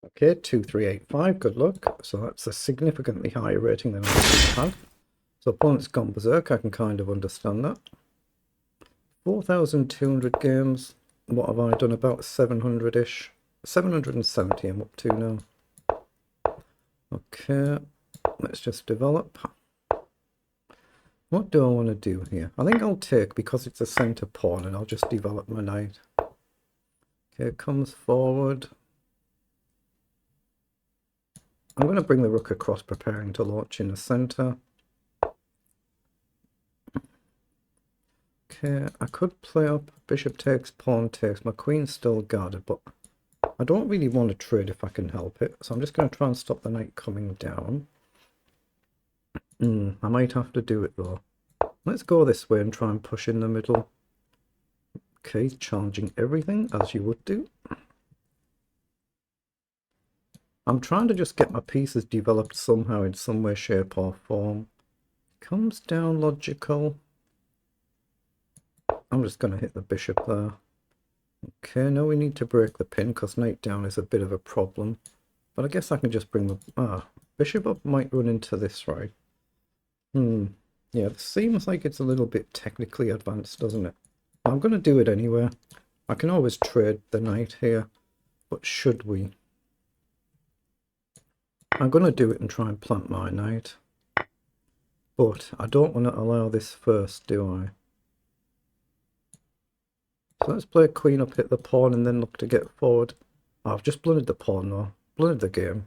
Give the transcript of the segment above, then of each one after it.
Okay, 2385, good luck. So that's a significantly higher rating than I had. So opponent's gone berserk, I can kind of understand that. 4,200 games. What have I done? About 700-ish. 770 I'm up to now. Okay, let's just develop. What do I want to do here? I think I'll take, because it's a centre pawn, and I'll just develop my knight. Okay, comes forward. I'm going to bring the rook across, preparing to launch in the centre. Okay, I could play up bishop takes, pawn takes. My queen's still guarded, but I don't really want to trade if I can help it. So I'm just going to try and stop the knight coming down. I might have to do it though. Let's go this way and try and push in the middle. Okay, challenging everything, as you would do. I'm trying to just get my pieces developed somehow in some way, shape or form. Comes down logical. I'm just going to hit the bishop there. Okay, now we need to break the pin because knight down is a bit of a problem. But I guess I can just bring the... bishop up might run into this, right? Yeah, it seems like it's a little bit technically advanced, doesn't it? I'm going to do it anyway. I can always trade the knight here. But should we? I'm going to do it and try and plant my knight. But I don't want to allow this first, do I? So let's play queen up, hit the pawn, and then look to get forward. Oh, I've just blundered the pawn though. Blundered the game.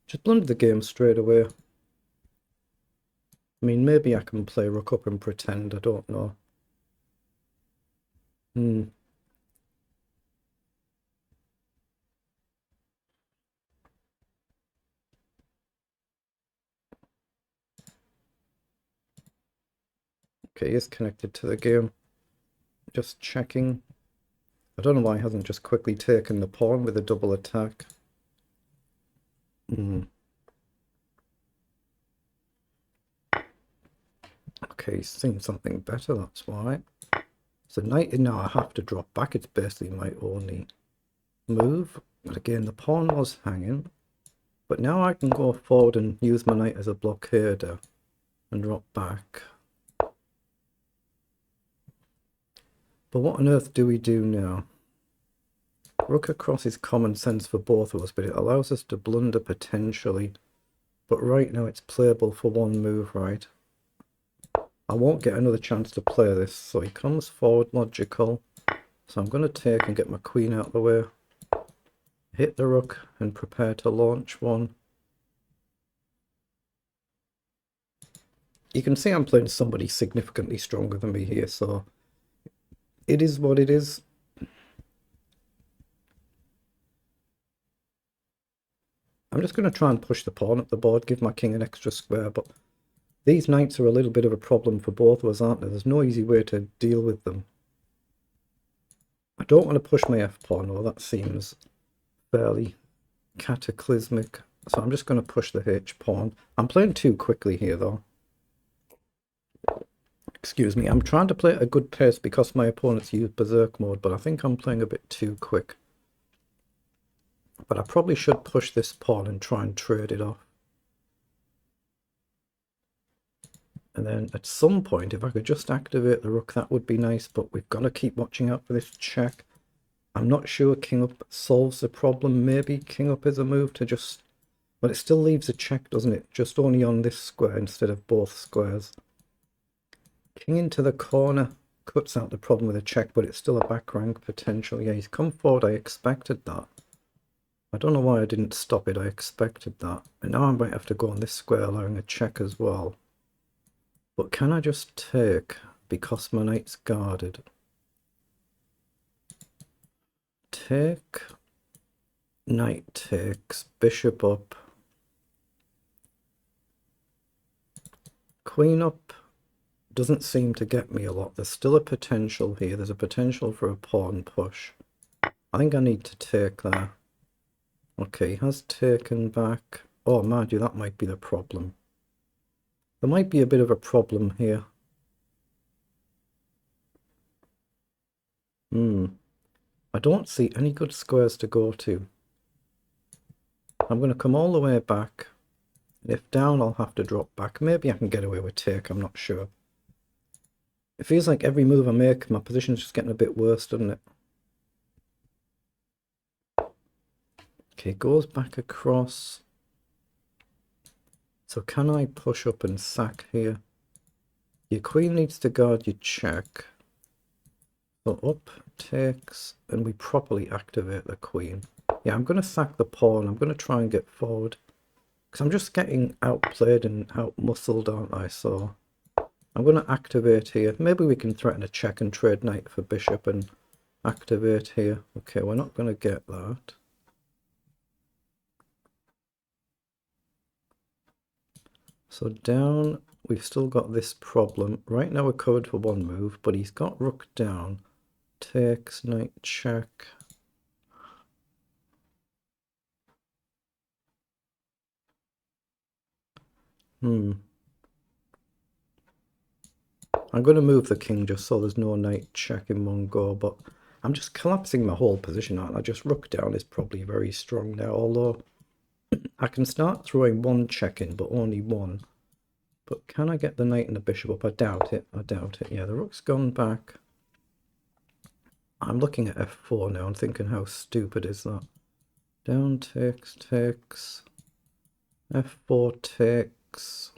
Just blundered the game straight away. I mean, maybe I can play rook up and pretend, I don't know. Okay, he's connected to the game. Just checking. I don't know why he hasn't just quickly taken the pawn with a double attack. Okay, he's seen something better, that's why. So knight, now I have to drop back. It's basically my only move. But again, the pawn was hanging. But now I can go forward and use my knight as a blockader and drop back. But what on earth do we do now? Rook across is common sense for both of us, but it allows us to blunder potentially. But right now it's playable for one move, right? I won't get another chance to play this, so he comes forward logical. So I'm going to take and get my queen out of the way. Hit the rook and prepare to launch one. You can see I'm playing somebody significantly stronger than me here, so it is what it is. I'm just going to try and push the pawn up the board, give my king an extra square, but these knights are a little bit of a problem for both of us, aren't there? There's no easy way to deal with them. I don't want to push my f-pawn, though. That seems fairly cataclysmic. So I'm just going to push the h-pawn. I'm playing too quickly here, though. Excuse me. I'm trying to play at a good pace because my opponent's used berserk mode, but I think I'm playing a bit too quick. But I probably should push this pawn and try and trade it off. And then at some point, if I could just activate the rook, that would be nice, but we've got to keep watching out for this check. I'm not sure king up solves the problem. Maybe king up is a move to just... But it still leaves a check, doesn't it? Just only on this square instead of both squares. King into the corner cuts out the problem with a check, but it's still a back rank potential. Yeah, he's come forward. I expected that. I don't know why I didn't stop it. I expected that. And now I might have to go on this square, allowing a check as well. But can I just take, because my knight's guarded? Take, knight takes, bishop up, queen up. Doesn't seem to get me a lot. There's still a potential here. There's a potential for a pawn push. I think I need to take there. Okay, he has taken back. Oh, mind you, that might be the problem. There might be a bit of a problem here. I don't see any good squares to go to. I'm going to come all the way back. And if down, I'll have to drop back. Maybe I can get away with take, I'm not sure. It feels like every move I make, my position's just getting a bit worse, doesn't it? Okay, goes back across. So can I push up and sack here? Your queen needs to guard your check. So up, takes, and we properly activate the queen. Yeah, I'm going to sack the pawn. I'm going to try and get forward. Because I'm just getting outplayed and outmuscled, aren't I? So I'm going to activate here. Maybe we can threaten a check and trade knight for bishop and activate here. Okay, we're not going to get that. So down, we've still got this problem. Right now we're covered for one move, but he's got rook down. Takes, knight check. I'm going to move the king just so there's no knight check in one go, but I'm just collapsing my whole position, aren't I? Just rook down is probably very strong now, although I can start throwing one check in, but only one. But can I get the knight and the bishop up? I doubt it. I doubt it. Yeah, the rook's gone back. I'm looking at f4 now and thinking, how stupid is that? Down takes, takes. f4 takes.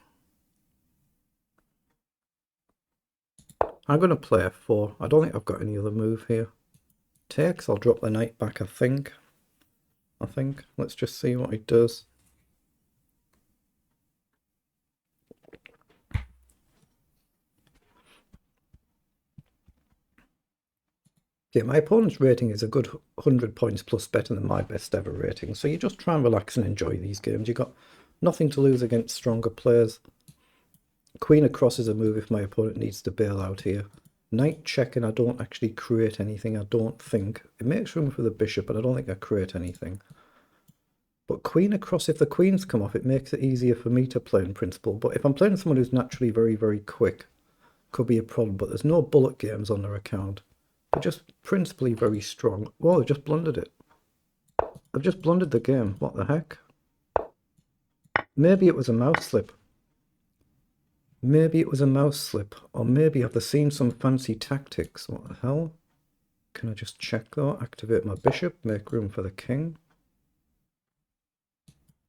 I'm going to play f4. I don't think I've got any other move here. Takes, I'll drop the knight back, I think. Let's just see what he does. Yeah, my opponent's rating is a good 100 points plus better than my best ever rating. So you just try and relax and enjoy these games. You've got nothing to lose against stronger players. Queen across is a move if my opponent needs to bail out here. Knight checking, I don't actually create anything, I don't think. It makes room for the bishop, but I don't think I create anything. But queen across, if the queens come off, it makes it easier for me to play in principle. But if I'm playing someone who's naturally very, very quick, could be a problem. But there's no bullet games on their account. They're just principally very strong. Whoa, I just blundered it. I've just blundered the game. What the heck? Maybe it was a mouse slip. Maybe it was a mouse slip. Or maybe I've seen some fancy tactics. What the hell? Can I just check though? Activate my bishop, make room for the king.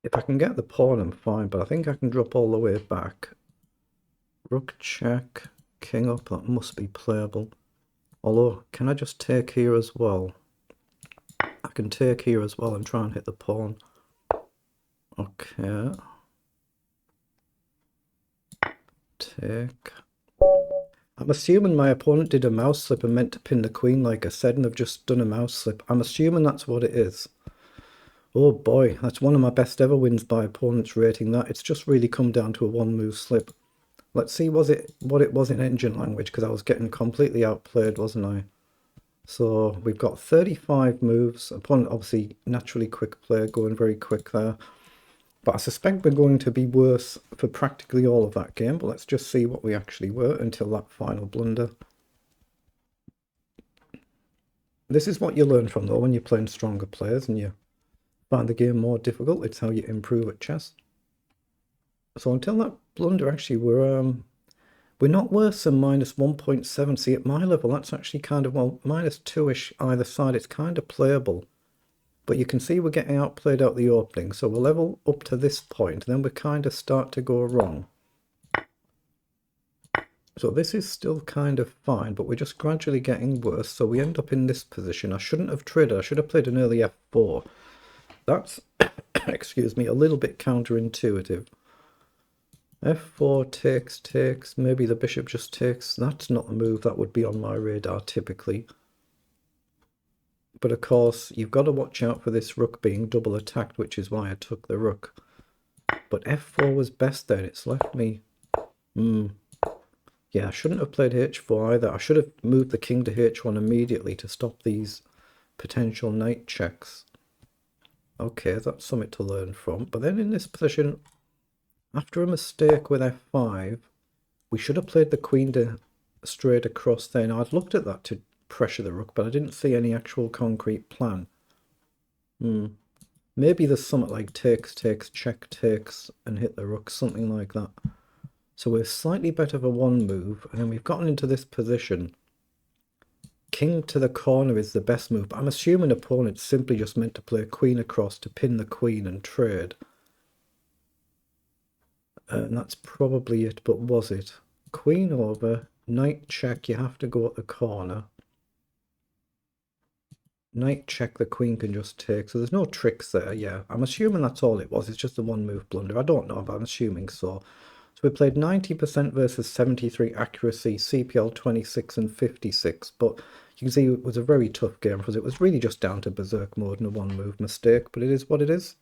If I can get the pawn, I'm fine, but I think I can drop all the way back. Rook check, king up, that must be playable. Although, can I just take here as well? I can take here as well and try and hit the pawn. Okay. Take. I'm assuming my opponent did a mouse slip and meant to pin the queen like I said, and they've just done a mouse slip. I'm assuming that's what it is. Oh boy, that's one of my best ever wins by opponent's rating. That it's just really come down to a one move slip. Let's see what it was in engine language, because I was getting completely outplayed, wasn't I? So we've got 35 moves. Opponent obviously naturally quick player, going very quick there. But I suspect we're going to be worse for practically all of that game. But let's just see what we actually were until that final blunder. This is what you learn from though when you're playing stronger players and you find the game more difficult. It's how you improve at chess. So until that blunder, actually, we're not worse than minus 1.7. See, at my level, that's actually kind of, well, minus 2-ish either side. It's kind of playable. But you can see we're getting outplayed out the opening. So we'll level up to this point, then we kind of start to go wrong. So this is still kind of fine, but we're just gradually getting worse. So we end up in this position. I shouldn't have traded. I should have played an early f4. That's, excuse me, a little bit counterintuitive. f4 takes, maybe the bishop just takes. That's not a move that would be on my radar typically. But of course, you've got to watch out for this rook being double attacked, which is why I took the rook. But f4 was best there. It's left me... Yeah, I shouldn't have played h4 either. I should have moved the king to h1 immediately to stop these potential knight checks. Okay, that's something to learn from. But then in this position, after a mistake with f5, we should have played the queen to straight across there. Now, I'd looked at that to pressure the rook, but I didn't see any actual concrete plan. Maybe there's something like takes, takes, check, takes, and hit the rook, something like that. So we're slightly better for one move, and then we've gotten into this position. King to the corner is the best move, but I'm assuming opponents simply just meant to play queen across to pin the queen and trade. And that's probably it, but was it? Queen over, knight check, you have to go at the corner. Knight check, the queen can just take, so there's no tricks there. Yeah, I'm assuming that's all it was. It's just a one move blunder. I don't know, but I'm assuming so. So we played 90% versus 73 accuracy, CPL 26 and 56, but you can see it was a very tough game because it was really just down to berserk mode and a one move mistake, but it is what it is.